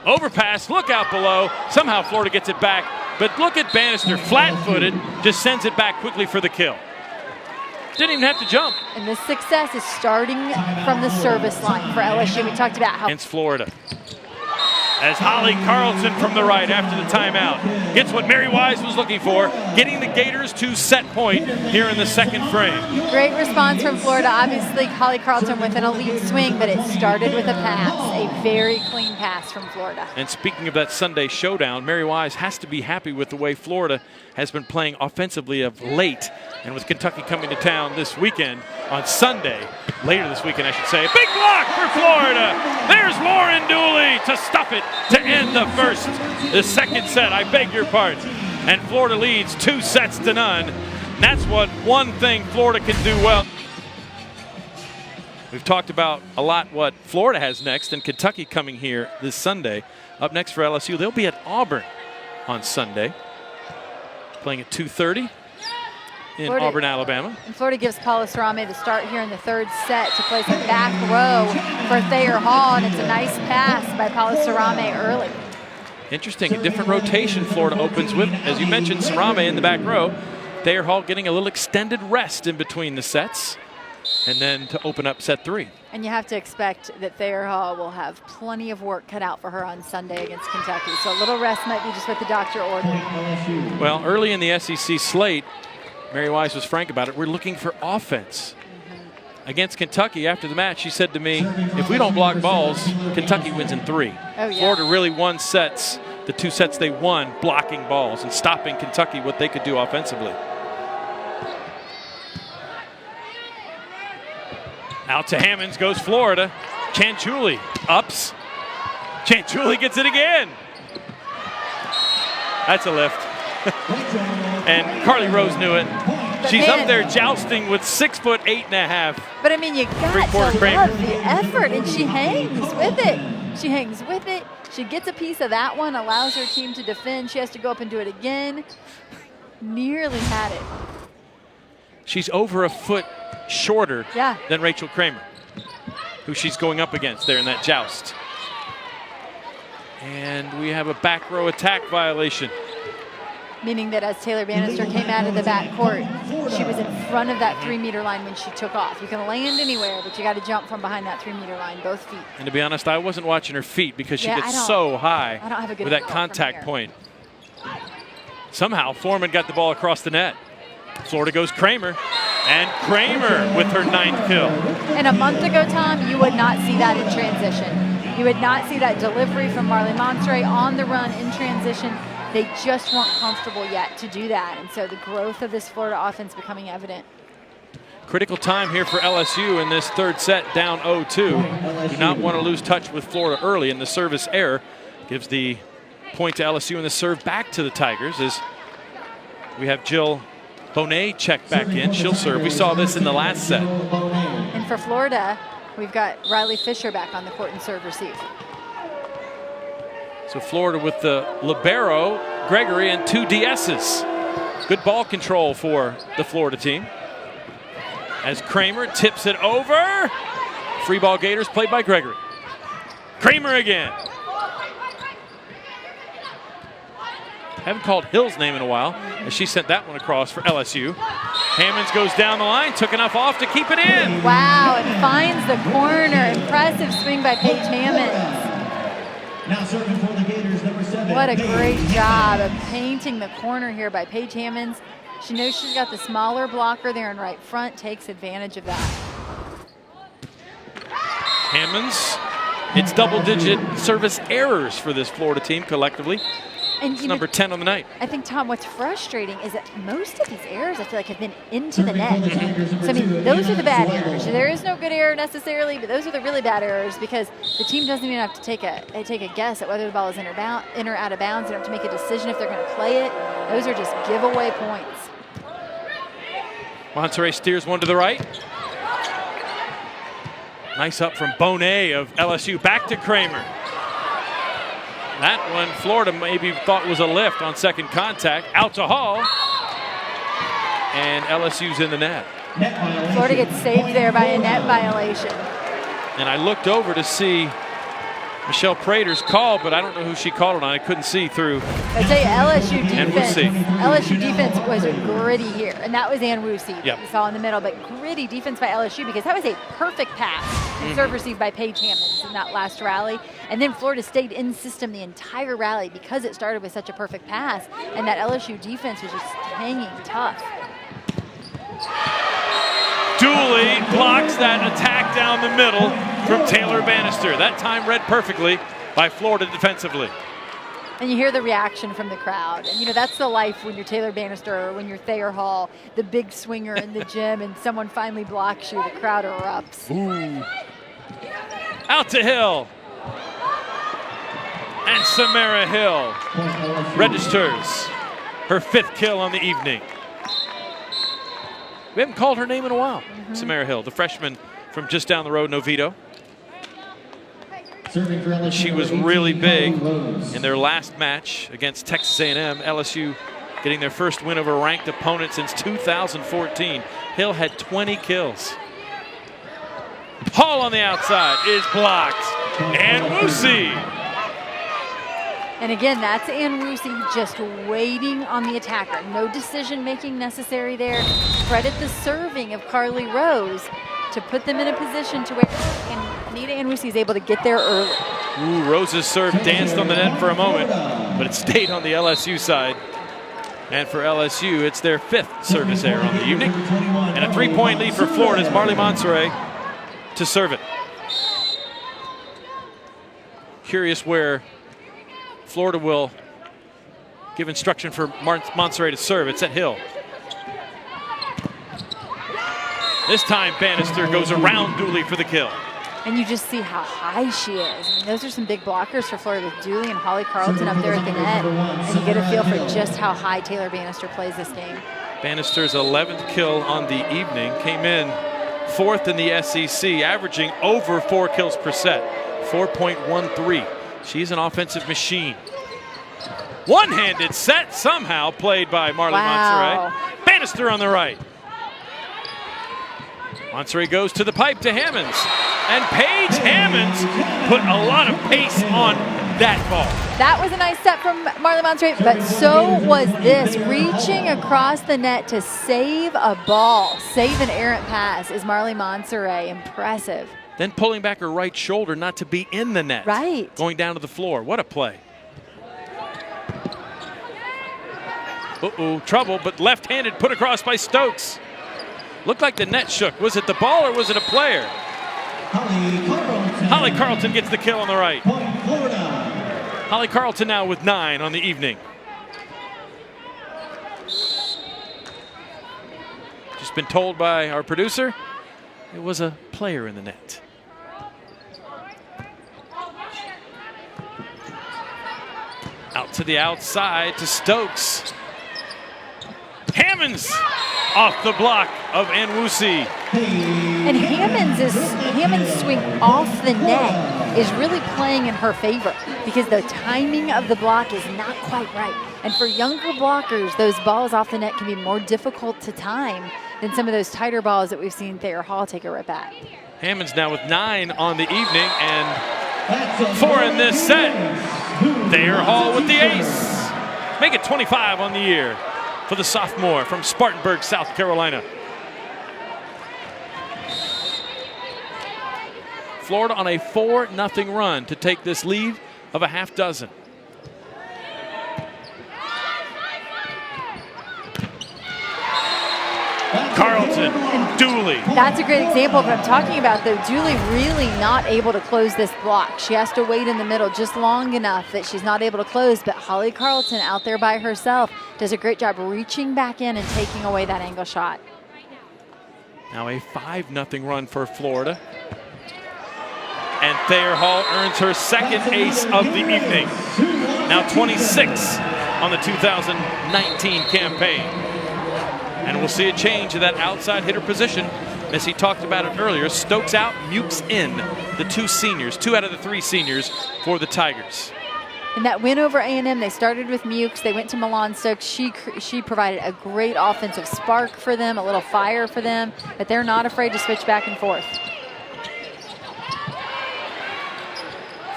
Overpass, look out below. Somehow Florida gets it back. But look at Bannister, flat-footed, just sends it back quickly for the kill. Didn't even have to jump. And this success is starting from the service line for LSU. We talked about how against Florida. As Holly Carlson from the right after the timeout gets what Mary Wise was looking for, getting the Gators to set point here in the second frame. Great response from Florida. Obviously, Holly Carlson with an elite swing, but it started with a pass, a very clean pass from Florida. And speaking of that Sunday showdown, Mary Wise has to be happy with the way Florida has been playing offensively of late. And with Kentucky coming to town this weekend, on Sunday, later this weekend I should say, big block for Florida. There's Lauren Dooley to stuff it to end the second set, I beg your pardon. And Florida leads 2-0. And that's one thing Florida can do well. We've talked about a lot what Florida has next, and Kentucky coming here this Sunday. Up next for LSU, they'll be at Auburn on Sunday, playing at 2:30 in Florida, Auburn, Alabama. And Florida gives Paula Sarame the start here in the third set to play some back row for Thayer Hall, and it's a nice pass by Paula Sarame early. Interesting, a different rotation Florida opens with. As you mentioned, Sarame in the back row. Thayer Hall getting a little extended rest in between the sets, and then to open up set 3. And you have to expect that Thayer Hall will have plenty of work cut out for her on Sunday against Kentucky. So a little rest might be just what the doctor ordered. Well, early in the SEC slate, Mary Wise was frank about it. We're looking for offense. Against Kentucky, after the match, she said to me, if we don't block balls, Kentucky wins in 3. Oh, yeah. Florida really won sets, the 2 sets they won, blocking balls and stopping Kentucky what they could do offensively. Out to Hammonds goes Florida. Chanchuli ups. Chanchuli gets it again. That's a lift. And Carly Rose knew it. She's up there jousting with 6'8½". But I mean, you got to love the effort, and she hangs with it. She hangs with it. She gets a piece of that one, allows her team to defend. She has to go up and do it again. Nearly had it. She's over a foot shorter than Rachel Kramer, who she's going up against there in that joust. And we have a back row attack violation. Meaning that as Taylor Bannister came out of the back court, she was in front of that 3-meter line when she took off. You can land anywhere, but you got to jump from behind that 3-meter line, both feet. And to be honest, I wasn't watching her feet because she gets so high with that contact point. Somehow, Foreman got the ball across the net. Florida goes Kramer, and Kramer with her 9th kill. And a month ago, Tom, you would not see that in transition. You would not see that delivery from Marley Montre on the run in transition. They just weren't comfortable yet to do that. And so the growth of this Florida offense becoming evident. Critical time here for LSU in this 3rd set, down 0-2. Do not want to lose touch with Florida early, and the service error gives the point to LSU, and the serve back to the Tigers as we have Jill Bonet check back in. She'll serve. We saw this in the last set. And for Florida, we've got Riley Fisher back on the court and serve receive. So Florida with the libero, Gregory, and 2 DSs. Good ball control for the Florida team. As Kramer tips it over. Free ball Gators played by Gregory. Kramer again. Haven't called Hill's name in a while as she sent that one across for LSU. Hammonds goes down the line, took enough off to keep it in. Wow, it finds the corner. Impressive swing by Paige Hammonds. Now serving for the Gators, number 7. What a great job of painting the corner here by Paige Hammonds. She knows she's got the smaller blocker there in right front, takes advantage of that. Hammonds, it's double-digit service errors for this Florida team collectively. And it's number 10 on the night. I think, Tom, what's frustrating is that most of these errors, I feel like, have been into the net. So, I mean, those are the bad errors. There is no good error necessarily, but those are the really bad errors because the team doesn't even have to take a guess at whether the ball is in or out of bounds. They don't have to make a decision if they're going to play it. Those are just giveaway points. Monterey steers one to the right. Nice up from Bonet of LSU. Back to Kramer. That one Florida maybe thought was a lift on second contact. Out to Hall. And LSU's in the net. Florida gets saved there by a net violation. And I looked over to see Michelle Prater's call, but I don't know who she called it on. I couldn't see through. I tell you, LSU defense. And LSU defense was gritty here, and that was Ann Woosie yep. You saw in the middle, but gritty defense by LSU because that was a perfect pass and serve received by Paige Hammonds in that last rally. And then Florida stayed in system the entire rally because it started with such a perfect pass, and that LSU defense was just hanging tough. Dooley blocks that attack down the middle from Taylor Bannister. That time read perfectly by Florida defensively. And you hear the reaction from the crowd. And, you know, that's the life when you're Taylor Bannister or when you're Thayer Hall, the big swinger in the gym, and someone finally blocks you. The crowd erupts. Ooh. Out to Hill. And Samara Hill registers her 5th kill on the evening. We haven't called her name in a while. Samara Hill, the freshman from just down the road, Novito. She was really big in their last match against Texas A&M. LSU getting their first win over a ranked opponent since 2014. Hill had 20 kills. Hall on the outside is blocked. And Woosie And again, that's Anwusi just waiting on the attacker. No decision-making necessary there. Credit the serving of Carly Rose to put them in a position to where Anita Anwusi is able to get there early. Ooh, Rose's serve danced on the net for a moment, but it stayed on the LSU side. And for LSU, it's their 5th service error on the evening. And a 3-point lead for Florida as Marley Monserrat to serve it. Curious where Florida will give instruction for Monserrat to serve. It's at Hill. This time Bannister goes around Dooley for the kill. And you just see how high she is. I mean, those are some big blockers for Florida with Dooley and Holly Carlton up there at the net. And you get a feel for just how high Taylor Bannister plays this game. Bannister's 11th kill on the evening. Came in 4th in the SEC, averaging over 4 kills per set, 4.13. She's an offensive machine. One-handed set somehow played by Marley Monserrat. Bannister on the right. Monserrat goes to the pipe to Hammonds. And Paige Hammonds put a lot of pace on that ball. That was a nice set from Marley Monserrat, but so was this. Reaching across the net to save a ball, save an errant pass is Marley Monserrat. Impressive. Then pulling back her right shoulder not to be in the net. Right. Going down to the floor. What a play. Uh-oh, trouble, but left-handed put across by Stokes. Looked like the net shook. Was it the ball or was it a player? Holly Carlton gets the kill on the right. Holly Carlton now with 9 on the evening. Just been told by our producer, it was a player in the net. Out to the outside to Stokes. Hammonds off the block of Anwusi. And Hammond's swing off the net is really playing in her favor because the timing of the block is not quite right. And for younger blockers, those balls off the net can be more difficult to time than some of those tighter balls that we've seen Thayer Hall take a rip at. Hammonds now with 9 on the evening and 4 in this set. Thayer Hall with the ace. Make it 25 on the year for the sophomore from Spartanburg, South Carolina. Florida on a 4-0 run to take this lead of a half dozen. Carlton and Dooley. That's a great example of what I'm talking about, though. Dooley really not able to close this block. She has to wait in the middle just long enough that she's not able to close, but Holly Carlton out there by herself does a great job reaching back in and taking away that angle shot. Now a 5-0 run for Florida. And Thayer Hall earns her 2nd ace of the evening. Now 26 on the 2019 campaign. And we'll see a change in that outside hitter position. Missy talked about it earlier. Stokes out, Mukes in. The 2 seniors, 2 out of the 3 seniors for the Tigers. In that win over A&M, they started with Mukes. They went to Milan Stokes. She provided a great offensive spark for them, a little fire for them, but they're not afraid to switch back and forth.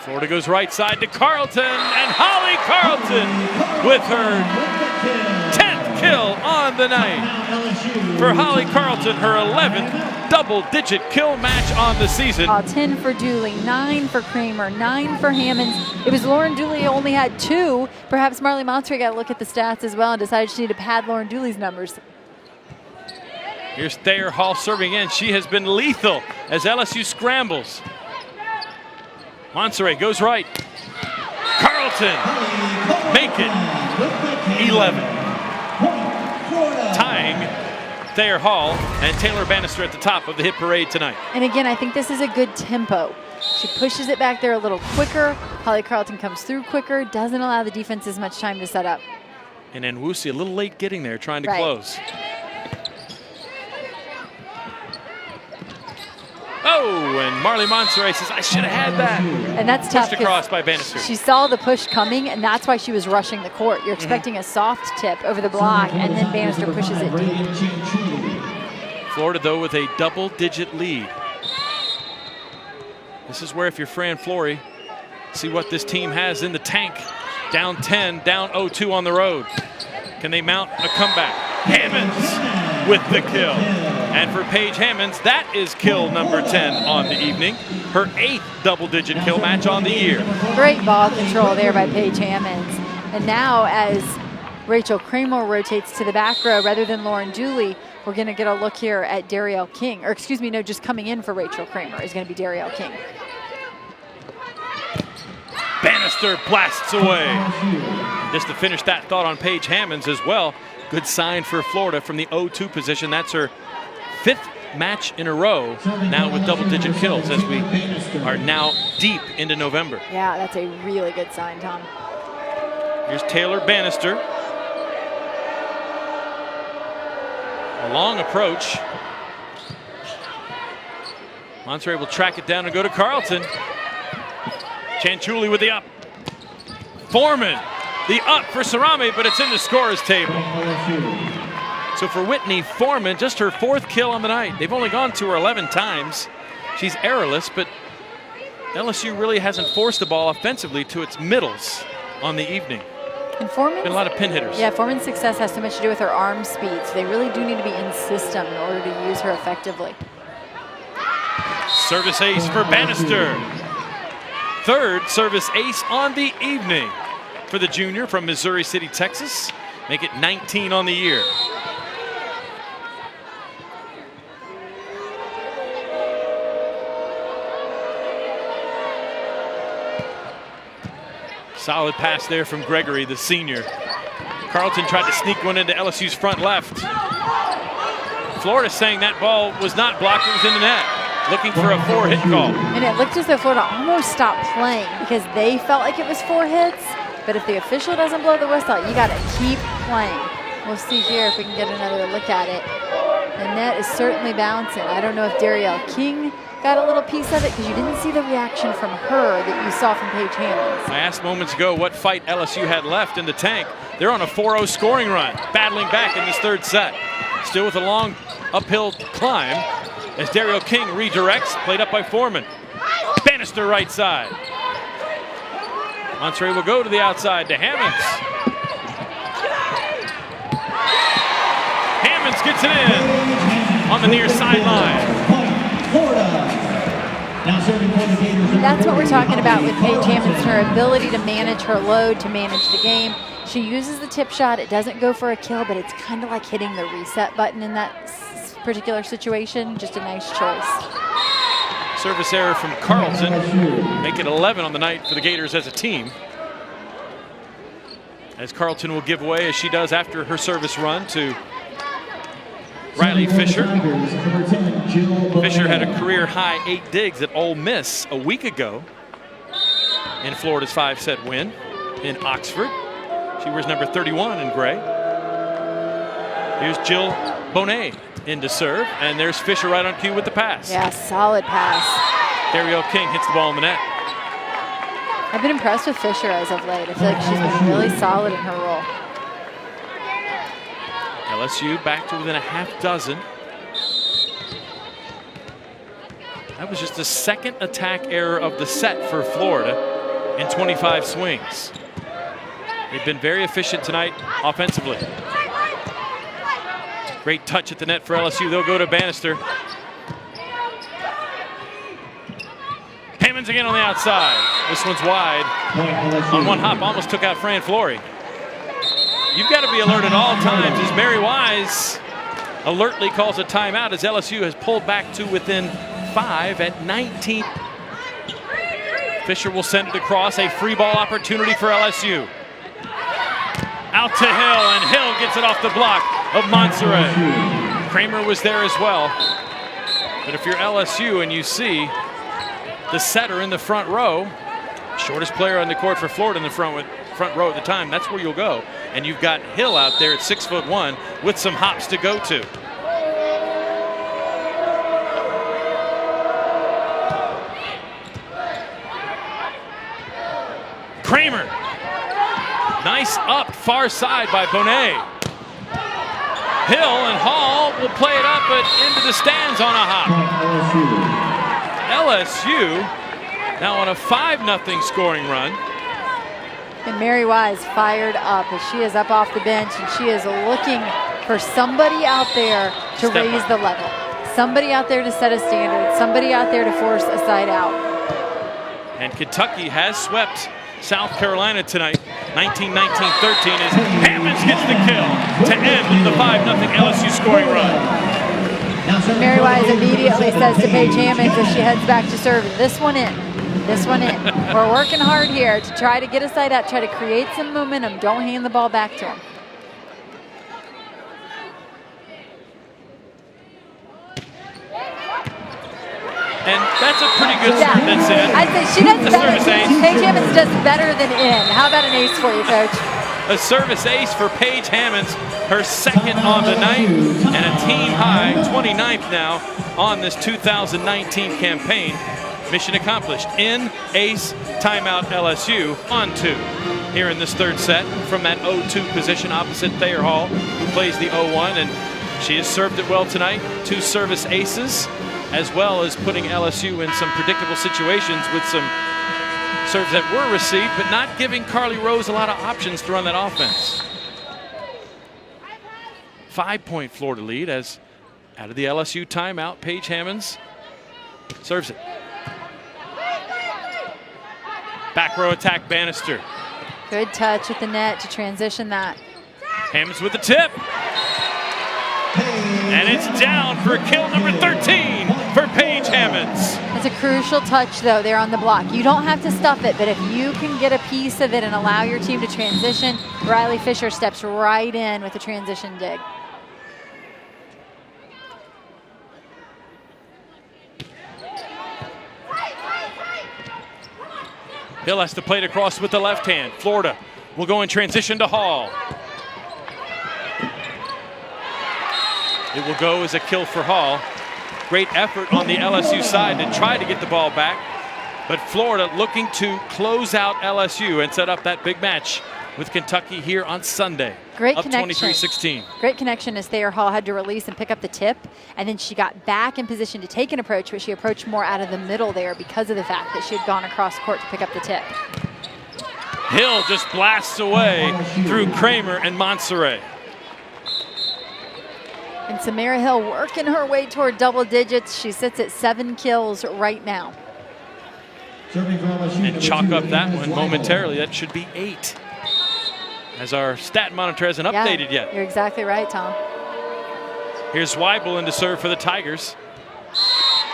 Florida goes right side to Carlton, and Holly Carlton with her 10th kill on the night. For Holly Carlton, her 11th double-digit kill match on the season. 10 for Dooley, 9 for Kramer, 9 for Hammonds. It was Lauren Dooley who only had 2. Perhaps Marley Monserrat got to look at the stats as well and decided she needed to pad Lauren Dooley's numbers. Here's Thayer Hall serving in. She has been lethal as LSU scrambles. Monserrat goes right. Carlton make it 11. Tying Thayer Hall and Taylor Bannister at the top of the hit parade tonight. And again, I think this is a good tempo. She pushes it back there a little quicker. Holly Carlton comes through quicker, doesn't allow the defense as much time to set up. And Anwusi a little late getting there, trying to close. Oh, and Marley Monserrat says, I should have had that. And that's tough. Pushed across by Bannister. She saw the push coming, and that's why she was rushing the court. You're expecting a soft tip over the block, and then Bannister pushes it deep. Florida, though, with a double-digit lead. This is where, if you're Fran Flory, see what this team has in the tank Down 10, down 0-2 on the road. Can they mount a comeback? Hammonds with the kill. And for Paige Hammonds, that is kill number 10 on the evening. Her 8th double-digit kill match on the year. Great ball control there by Paige Hammonds. And now as Rachel Kramer rotates to the back row rather than Lauren Dooley, we're going to get a look here at Darielle King. Or excuse me, no, just coming in for Rachel Kramer is going to be Darielle King. Bannister blasts away. Just to finish that thought on Paige Hammonds as well. Good sign for Florida from the 0-2 position. That's her 5th match in a row now with double-digit kills as we are now deep into November. Yeah, that's a really good sign, Tom. Here's Taylor Bannister. A long approach. Monterey will track it down and go to Carlton. Chanchuli with the up. Foreman, the up for Sarami, but it's in the scorer's table. So for Whitney Foreman, just her 4th kill on the night. They've only gone to her 11 times. She's errorless, but LSU really hasn't forced the ball offensively to its middles on the evening. And Foreman's, been a lot of pin hitters. Yeah, Foreman's success has so much to do with her arm speed, so they really do need to be in system in order to use her effectively. Service ace for Bannister. 3rd service ace on the evening for the junior from Missouri City, Texas. Make it 19 on the year. Solid pass there from Gregory, the senior. Carlton tried to sneak one into LSU's front left. Florida saying that ball was not blocked, it was in the net. Looking for a 4-hit call. And it looked as though Florida almost stopped playing because they felt like it was 4 hits. But if the official doesn't blow the whistle, you got to keep playing. We'll see here if we can get another look at it. The net is certainly bouncing. I don't know if Darielle King got a little piece of it because you didn't see the reaction from her that you saw from Paige Hammonds. I asked moments ago what fight LSU had left in the tank. They're on a 4-0 scoring run, battling back in this 3rd set. Still with a long uphill climb as Darielle King redirects, played up by Foreman. Bannister right side. Monterey will go to the outside to Hammonds. Hammonds gets it in on the near sideline. That's what we're talking about with Paige Hammonds, her ability to manage her load, to manage the game. She uses the tip shot. It doesn't go for a kill, but it's kind of like hitting the reset button in that particular situation. Just a nice choice. Service error from Carlton. Make it 11 on the night for the Gators as a team. As Carlton will give away, as she does after her service run, to Riley Fisher. Fisher had a career-high 8 digs at Ole Miss a week ago in Florida's 5-set win in Oxford. She wears number 31 in gray. Here's Jill Bonet in to serve, and there's Fisher right on cue with the pass. Yeah, solid pass. Darielle King hits the ball in the net. I've been impressed with Fisher as of late. I feel like she's been really solid in her role. LSU back to within a half dozen. That was just the 2nd attack error of the set for Florida in 25 swings. They've been very efficient tonight offensively. Great touch at the net for LSU. They'll go to Bannister. Hammonds again on the outside. This one's wide. On one hop, almost took out Fran Flory. You've got to be alert at all times as Mary Wise alertly calls a timeout as LSU has pulled back to within 5 at 19. Fisher will send it across, a free ball opportunity for LSU. Out to Hill, and Hill gets it off the block of Montserrat. Kramer was there as well. But if you're LSU and you see the setter in the front row, shortest player on the court for Florida in the front row at the time, that's where you'll go. And you've got Hill out there at 6'1" with some hops to go to. Kramer. Nice up far side by Bonet. Hill and Hall will play it up, but into the stands on a hop. LSU now on a 5-0 scoring run. And Mary Wise fired up as she is up off the bench, and she is looking for somebody out there to raise the level. Somebody out there to set a standard. Somebody out there to force a side out. And Kentucky has swept South Carolina tonight, 19-13, as Hammonds gets the kill to end the 5-0 LSU scoring run. Mary Wise immediately says to Paige Hammonds as she heads back to serve, this one in, this one in. We're working hard here to try to get a side out, try to create some momentum. Don't hand the ball back to him. And that's a pretty good serve. That's in. I'd say she does better. Service ace. Paige Hammonds does better than in. How about an ace for you, Coach? A service ace for Paige Hammonds, her second on the night, and a team high 29th now on this 2019 campaign. Mission accomplished. In, ace, timeout LSU, on 2. Here in this third set from that 0-2 position opposite Thayer Hall, who plays the 0-1, and she has served it well tonight. 2 service aces, as well as putting LSU in some predictable situations with some serves that were received, but not giving Carly Rose a lot of options to run that offense. 5-point Florida lead as out of the LSU timeout, Paige Hammonds serves it. Back row attack, Bannister. Good touch at the net to transition that. Hammonds with the tip. And it's down for kill number 13 for Paige Hammonds. It's a crucial touch, though, there on the block. You don't have to stuff it, but if you can get a piece of it and allow your team to transition, Riley Fisher steps right in with a transition dig. Hill has to play it across with the left hand. Florida will go in transition to Hall. It will go as a kill for Hall. Great effort on the LSU side to try to get the ball back. But Florida looking to close out LSU and set up that big match with Kentucky here on Sunday. Great up connection. 23-16. Great connection as Thayer Hall had to release and pick up the tip. And then she got back in position to take an approach, but she approached more out of the middle there because of the fact that she had gone across court to pick up the tip. Hill just blasts away through Kramer and Montserrat. And Samara Hill working her way toward double digits. She sits at 7 kills right now. And chalk up that one momentarily. That should be 8. As our stat monitor hasn't updated yet. You're exactly right, Tom. Here's Weibel in to serve for the Tigers.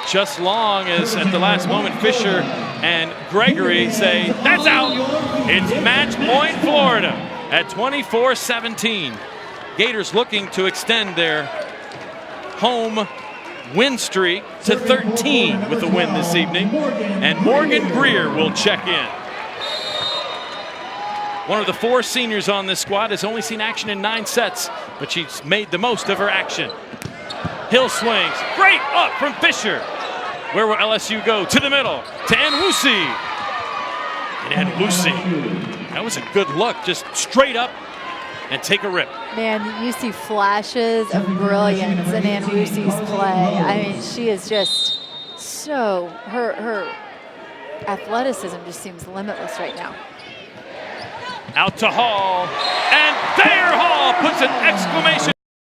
Just long as at the last moment Fisher and Gregory say, that's out. It's match point Florida at 24-17. Gators looking to extend their home win streak to 13 with a win this evening. And Morgan Greer will check in. One of the 4 seniors on this squad has only seen action in 9 sets, but she's made the most of her action. Hill swings, great up from Fisher. Where will LSU go? To the middle, to Nwusi. And Nwusi, that was a good look, just straight up and take a rip. Man, you see flashes of brilliance in Nwusi's play. I mean, she is just so, her athleticism just seems limitless right now. Out to Hall, and there Hall puts an exclamation